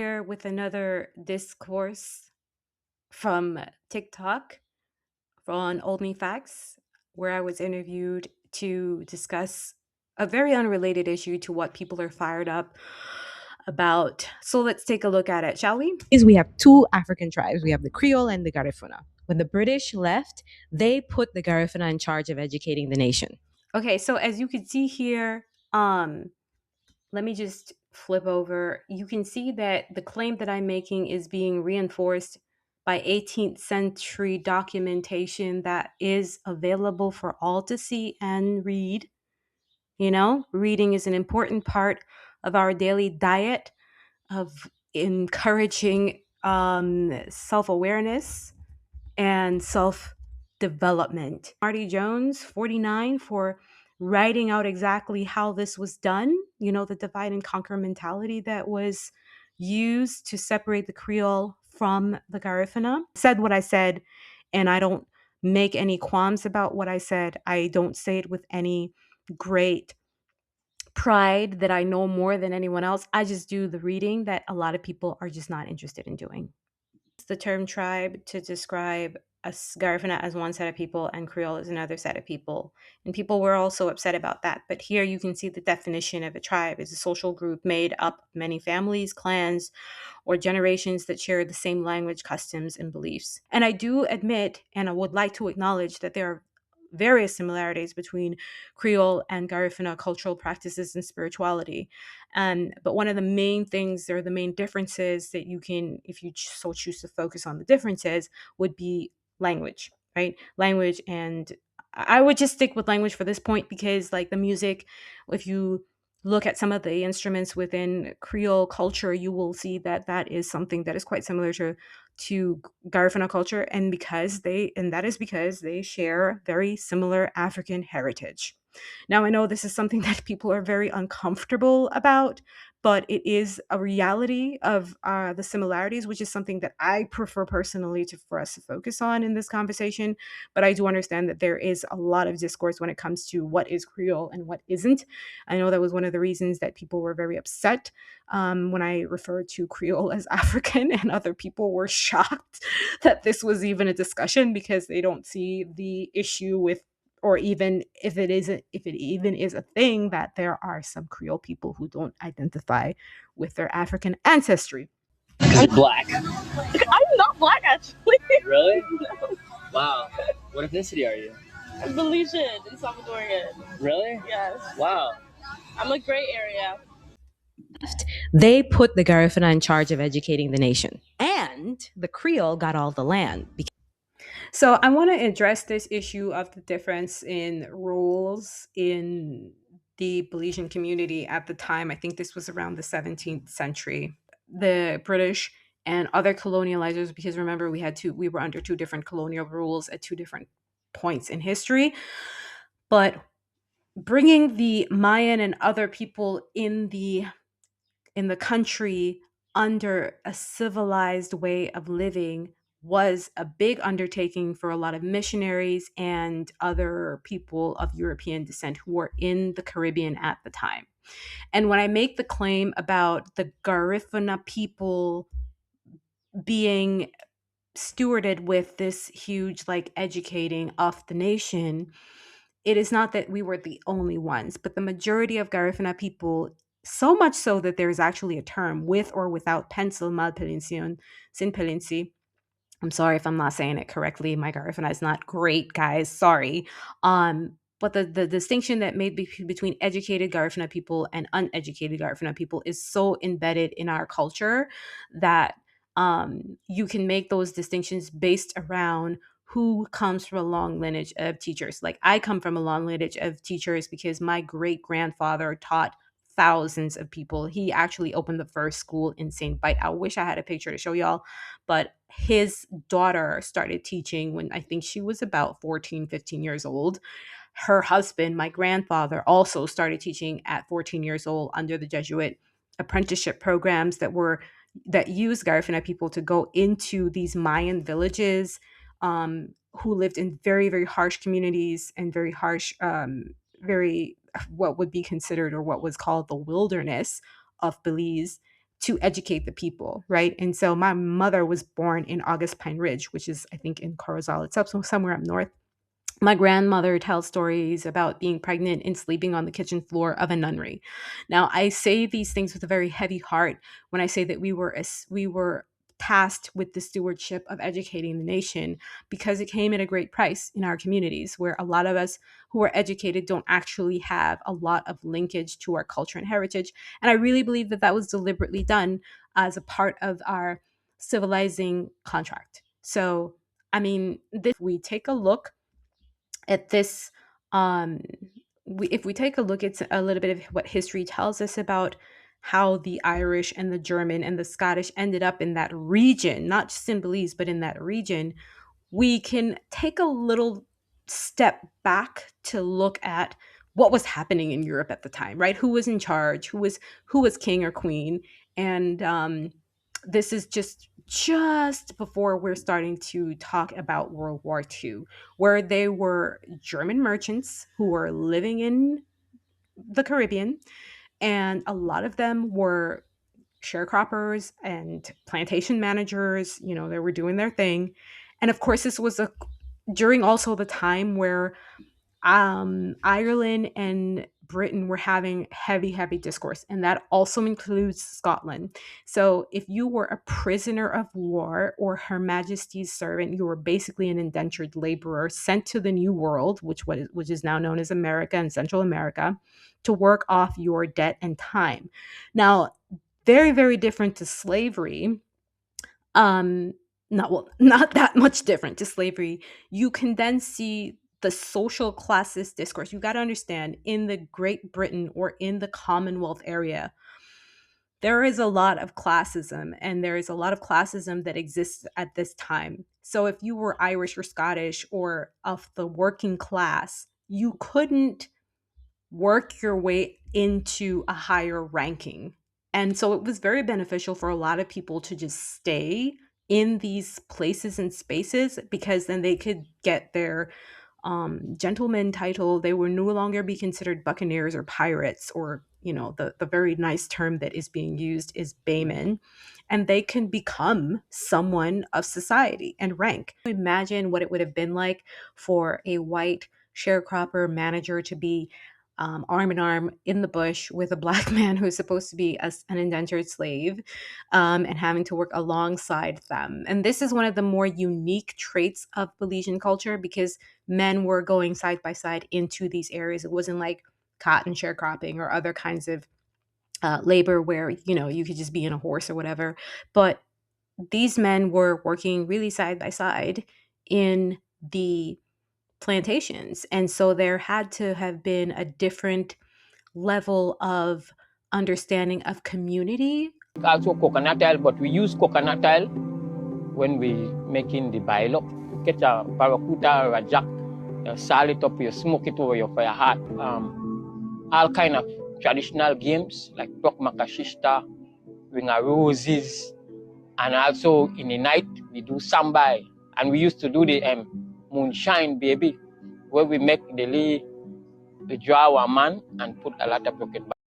Here with another discourse from TikTok on Old Me Facts, where I was interviewed to discuss a very unrelated issue to what people are fired up about. So let's take a look at it, shall we? Is we have two African tribes. We have the Creole and the Garifuna. When the British left, they put the Garifuna in charge of educating the nation. Okay, so as you can see here, let me just flip over. You can see that the claim that I'm making is being reinforced by 18th century documentation that is available for all to see and read. You know, reading is an important part of our daily diet of encouraging self awareness and self development. Marty Jones, 49, for writing out exactly how this was done. You know, the divide and conquer mentality that was used to separate the Creole from the Garifuna. Said what I said, and I don't make any qualms about what I said. I don't say it with any great pride that I know more than anyone else. I just do the reading that a lot of people are just not interested in doing. The term tribe to describe Garifuna as one set of people and Creole as another set of people. And people were also upset about that. But here you can see the definition of a tribe is a social group made up of many families, clans, or generations that share the same language, customs, and beliefs. And I do admit, and I would like to acknowledge that there are various similarities between Creole and Garifuna cultural practices and spirituality. But one of the main things or the main differences that you can, if you so choose to focus on the differences, would be language, right? Language. And I would just stick with language for this point because, like the music, if you look at some of the instruments within Creole culture, you will see that that is something that is quite similar to Garifuna culture, and that is because they share very similar African heritage. Now, I know this is something that people are very uncomfortable about, but it is a reality of the similarities, which is something that I prefer personally for us to focus on in this conversation. But I do understand that there is a lot of discourse when it comes to what is Creole and what isn't. I know that was one of the reasons that people were very upset when I referred to Creole as African, and other people were shocked that this was even a discussion because they don't see the issue with, or even if it even is a thing, that there are some Creole people who don't identify with their African ancestry. Because you're black. I'm not black, actually. Really? Wow. What ethnicity are you? I'm Belizean and Salvadorian. Really? Yes. Wow. I'm a gray area. They put the Garifuna in charge of educating the nation. And the Creole got all the land. So I want to address this issue of the difference in roles in the Belizean community at the time. I think this was around the 17th century. The British and other colonializers, because remember we were under two different colonial rules at two different points in history. But bringing the Mayan and other people in the country under a civilized way of living was a big undertaking for a lot of missionaries and other people of European descent who were in the Caribbean at the time. And when I make the claim about the Garifuna people being stewarded with this huge, like, educating of the nation, it is not that we were the only ones, but the majority of Garifuna people, so much so that there's actually a term, with or without pencil, malpelincion, sin pelinci. I'm sorry if I'm not saying it correctly. My Garifuna is not great, guys. Sorry. But the distinction that made between educated Garifuna people and uneducated Garifuna people is so embedded in our culture that you can make those distinctions based around who comes from a long lineage of teachers. Like, I come from a long lineage of teachers because my great grandfather taught thousands of people. He actually opened the first school in St. Bite. I wish I had a picture to show y'all, but his daughter started teaching when I think she was about 14, 15 years old. Her husband, my grandfather, also started teaching at 14 years old under the Jesuit apprenticeship programs that used Garifuna people to go into these Mayan villages, who lived in very, very harsh communities and very harsh, very what would be considered or what was called the wilderness of Belize. to educate the people, right? And so my mother was born in August Pine Ridge, which is, I think, in Corozal itself, so somewhere up north. My grandmother tells stories about being pregnant and sleeping on the kitchen floor of a nunnery. Now, I say these things with a very heavy heart when I say that we were tasked with the stewardship of educating the nation, because it came at a great price in our communities, where a lot of us who are educated don't actually have a lot of linkage to our culture and heritage. And I really believe that that was deliberately done as a part of our civilizing contract. So, I mean, if we take a look at this, um if we take a look at a little bit of what history tells us about how the Irish and the German and the Scottish ended up in that region, not just in Belize but in that region, we can take a little step back to look at what was happening in Europe at the time, right? Who was in charge? Who was king or queen? And this is just before we're starting to talk about World War II, where they were German merchants who were living in the Caribbean, and a lot of them were sharecroppers and plantation managers. You know, they were doing their thing. And of course, this was a during also the time where Ireland and Britain were having heavy discourse, and that also includes Scotland. So, if you were a prisoner of war or Her Majesty's servant, you were basically an indentured laborer sent to the New World, which is now known as America and Central America, to work off your debt and time. Now, very different to slavery. Um, not that much different to slavery. You can then see the social classist discourse. You got to understand, in the Great Britain or in the Commonwealth area, there is a lot of classism, and there is a lot of classism that exists at this time. So if you were Irish or Scottish or of the working class, you couldn't work your way into a higher ranking. And so it was very beneficial for a lot of people to just stay in these places and spaces, because then they could get their gentleman title. They would no longer be considered buccaneers or pirates, or, you know, the very nice term that is being used is baymen. And they can become someone of society and rank. Imagine what it would have been like for a white sharecropper manager to be arm in arm in the bush with a black man who's supposed to be an indentured slave, and having to work alongside them. And this is one of the more unique traits of Belizean culture, because men were going side by side into these areas. It wasn't like cotton sharecropping or other kinds of labor where, you know, you could just be in a horse or whatever. But these men were working really side by side in the plantations. And so there had to have been a different level of understanding of community. Also coconut oil, but we use coconut oil when we making the bailok. Get a barracuda or a jack, salt it up, you smoke it over your fire heart. All kind of traditional games like Tok Makashishta, Ring of Roses, and also in the night we do sambai, and we used to do the moonshine baby, where we make the draw a man and put a lot of pocket.